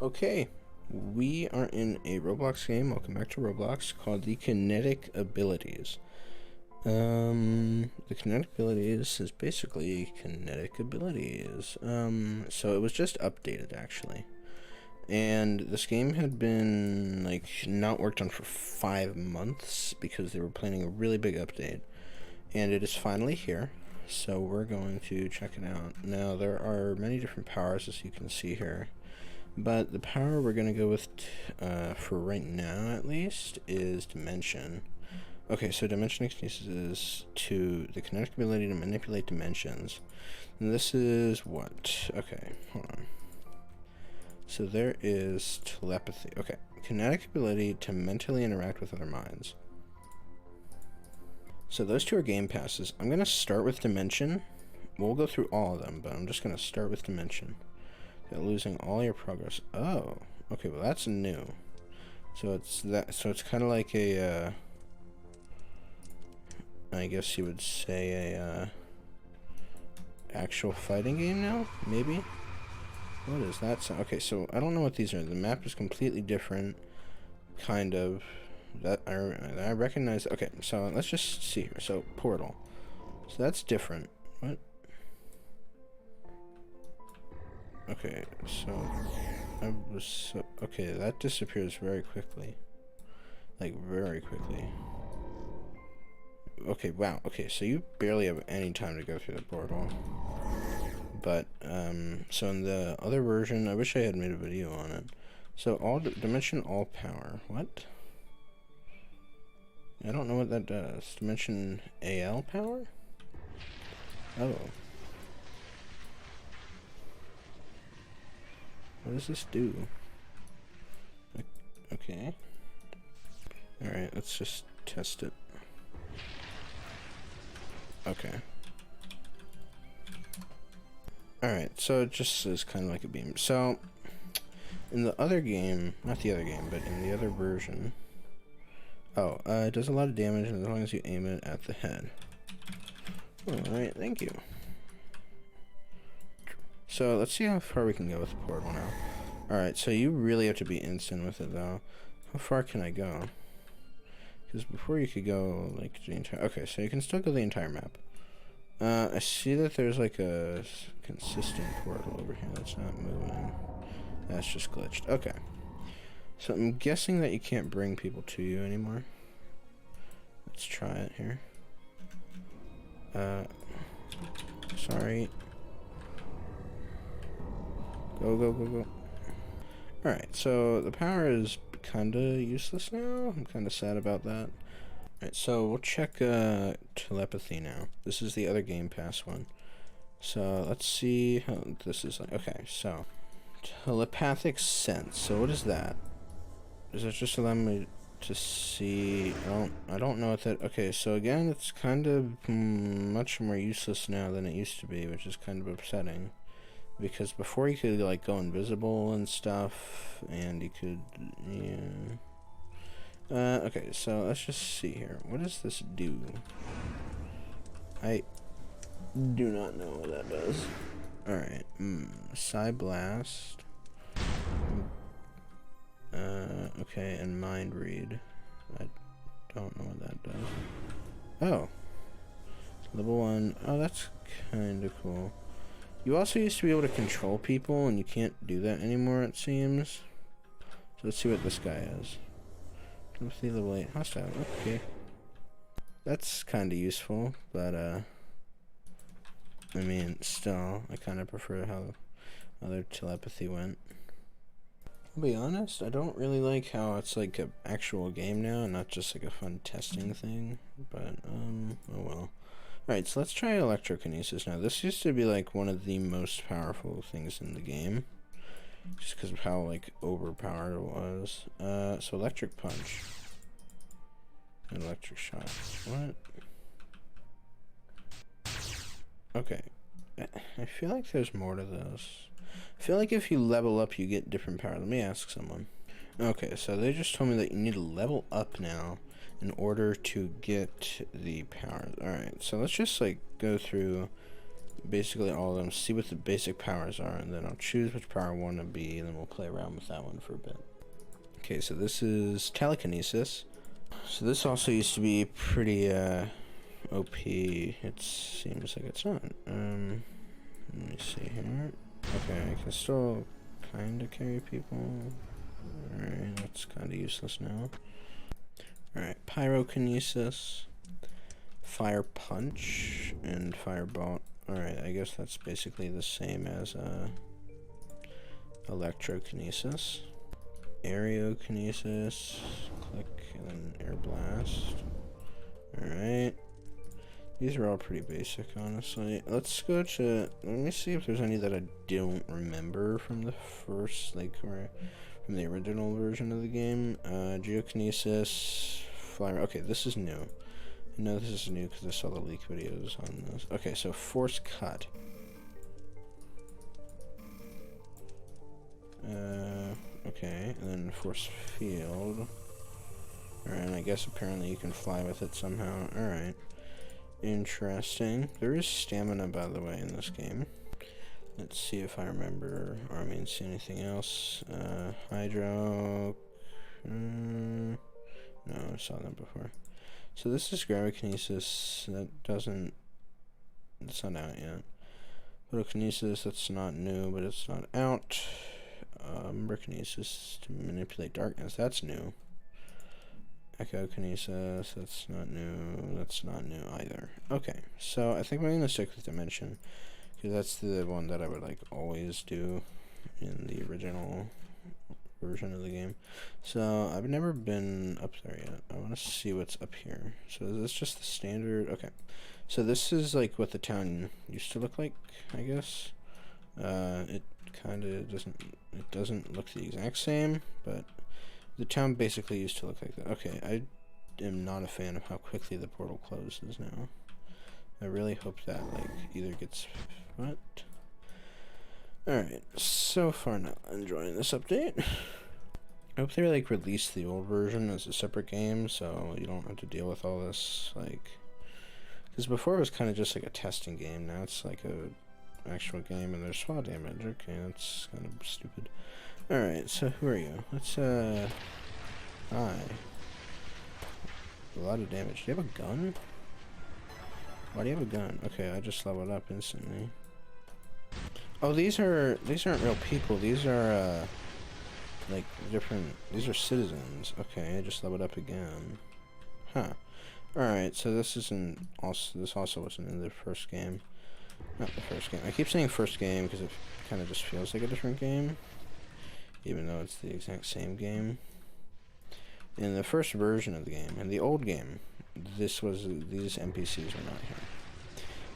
Okay, we are in a Roblox game. Welcome back to Roblox, called the Kinetic Abilities. The kinetic abilities is basically kinetic abilities. So it was just updated actually. And this game had been like not worked on for 5 months because they were planning a really big update. And it is finally here. So we're going to check it out. Now there are many different powers, as you can see here. But the power we're going to go with for right now at least is Dimension. Okay, so Dimension increases to the kinetic ability to manipulate dimensions. And this is what? Okay, hold on. So there is telepathy. Okay, kinetic ability to mentally interact with other minds. So those two are game passes. I'm going to start with Dimension. We'll go through all of them, but I'm just going to start with Dimension. Losing all your progress. Oh, okay, well that's new. So it's that. So it's kind of like a I guess you would say a actual fighting game now, maybe. What is that sound? Okay, so I don't know what these are. The map is completely different, kind of. That I recognize. Okay, so let's just see here. So portal. So that's different. What? Okay, so okay, that disappears very quickly. Like very quickly. Okay, wow. Okay, so you barely have any time to go through the portal. But so in the other version, I wish I had made a video on it. So dimension all power. What? I don't know what that does. Dimension AL power? Oh. What does this do? Okay. Alright, let's just test it. Okay. Alright, so it just is kind of like a beam. So, in the other game, not the other game, but in the other version... Oh, it does a lot of damage as long as you aim it at the head. Alright, thank you. So, let's see how far we can go with the portal now. Alright, so you really have to be instant with it, though. How far can I go? Because before you could go, like, the entire... Okay, so you can still go the entire map. I see that there's, like, a consistent portal over here that's not moving. That's just glitched. Okay. So I'm guessing that you can't bring people to you anymore. Let's try it here. Sorry. Go, go, go, go. Alright, so the power is kinda useless now. I'm kinda sad about that. Alright, so we'll check telepathy now. This is the other Game Pass one. So let's see how this is like. Okay, so telepathic sense. So what is that? Does that just allow me to see? I don't know what that. Okay, so again, it's kind of much more useless now than it used to be, which is kind of upsetting. Because before you could like go invisible and stuff, and you could, yeah. Okay, so let's just see here. What does this do? I do not know what that does. Alright, Psyblast. Okay, and Mind Read. I don't know what that does. Oh. Level 1. Oh, that's kinda cool. You also used to be able to control people, and you can't do that anymore, it seems. So let's see what this guy is. Telepathy level 8. Hostile. Okay. That's kind of useful, but, I mean, still, I kind of prefer how other telepathy went. I'll be honest, I don't really like how it's like an actual game now, and not just like a fun testing thing, but, oh well. Alright, so let's try electrokinesis now. This used to be like one of the most powerful things in the game. Just because of how like overpowered it was. So electric punch. And electric shot. What? Okay. I feel like there's more to this. I feel like if you level up you get different power. Let me ask someone. Okay, so they just told me that you need to level up now in order to get the powers. Alright, so let's just like go through basically all of them, see what the basic powers are, and then I'll choose which power I want to be, and then we'll play around with that one for a bit. Okay, so this is telekinesis. So this also used to be pretty OP. It seems like it's not. Let me see here. Okay, I can still kind of carry people. Alright, that's kind of useless now. Alright, pyrokinesis, fire punch, and firebolt. Alright, I guess that's basically the same as electrokinesis. Aerokinesis, click, and then air blast. Alright. These are all pretty basic, honestly. Let's go to, let me see if there's any that I don't remember from the first, like, or from the original version of the game. Geokinesis, fire, okay, this is new. I know this is new because I saw the leak videos on this. Okay, so force cut. Okay, and then force field. Alright, and I guess apparently you can fly with it somehow. Alright. Interesting. There is stamina, by the way, in this game. Let's see if I remember, or I mean, see anything else. Hydro. No, I saw that before. So this is gravikinesis. That doesn't. It's not out yet. Photokinesis. That's not new, but it's not out. Umbrokinesis to manipulate darkness. That's new. Echokinesis, that's not new. That's not new either. Okay, so I think we're gonna stick with Dimension, because that's the one that I would like always do in the original version of the game. So I've never been up there yet. I want to see what's up here. So is this just the standard? Okay, so this is like what the town used to look like, I guess. It kind of doesn't look the exact same, but the town basically used to look like that. Okay, I am not a fan of how quickly the portal closes now. I really hope that, like, either gets... What? Alright, so far not enjoying this update. I hope they, like, release the old version as a separate game, so you don't have to deal with all this, like... Because before it was kind of just, like, a testing game. Now it's, like, a actual game, and there's fall damage. Okay, that's kind of stupid. Alright, so who are you? Let's, hi. A lot of damage. Do you have a gun? Why do you have a gun? Okay, I just leveled up instantly. Oh, these aren't real people. These are, like, different... These are citizens. Okay, I just leveled up again. Huh. Alright, so this isn't... This also wasn't in the first game. Not the first game. I keep saying first game because it kind of just feels like a different game, even though it's the exact same game. In the first version of the game, in the old game, these NPCs were not here.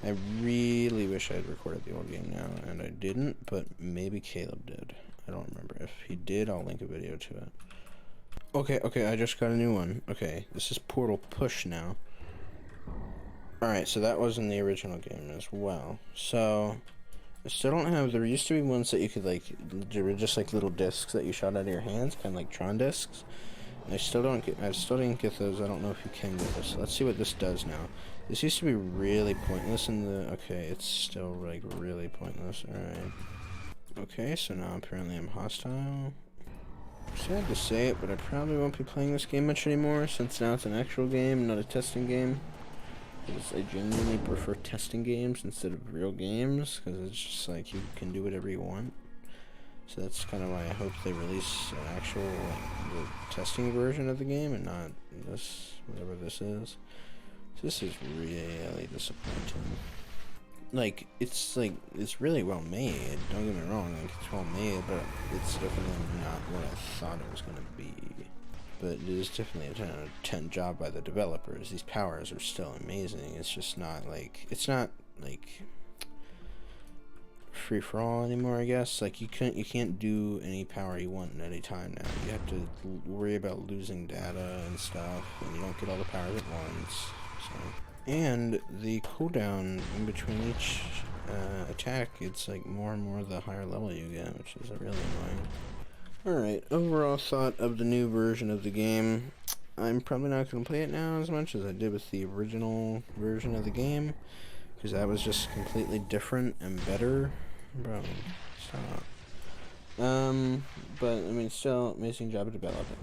I really wish I had recorded the old game now, and I didn't, but maybe Caleb did. I don't remember. If he did, I'll link a video to it. Okay, I just got a new one. Okay, this is Portal Push now. Alright, so that was in the original game as well. So, I still don't have... There used to be ones that you could, like... They were just, like, little discs that you shot out of your hands, kind of like Tron discs. And I still didn't get those. I don't know if you can get this. Let's see what this does now. This used to be really pointless in the... Okay, it's still, like, really pointless. Alright. Okay, so now apparently I'm hostile. Sad to say it, but I probably won't be playing this game much anymore, since now it's an actual game, not a testing game. Because I genuinely prefer testing games instead of real games, because it's just like you can do whatever you want. So that's kind of why I hope they release an actual the testing version of the game and not this, whatever this is. So this is really disappointing. Like, it's really well made, don't get me wrong, like, it's well made, but it's definitely not what I thought it was going to be. But it is definitely a 10 out of 10 job by the developers. These powers are still amazing. It's just not like, it's not like free for all anymore, I guess. Like, you can't do any power you want at any time now. You have to worry about losing data and stuff, and you don't get all the powers at once. So, and the cooldown in between each attack, it's like more and more the higher level you get, which is really annoying. Alright, overall thought of the new version of the game. I'm probably not going to play it now as much as I did with the original version of the game, because that was just completely different and better. Bro, stop. But I mean, still amazing job of developing.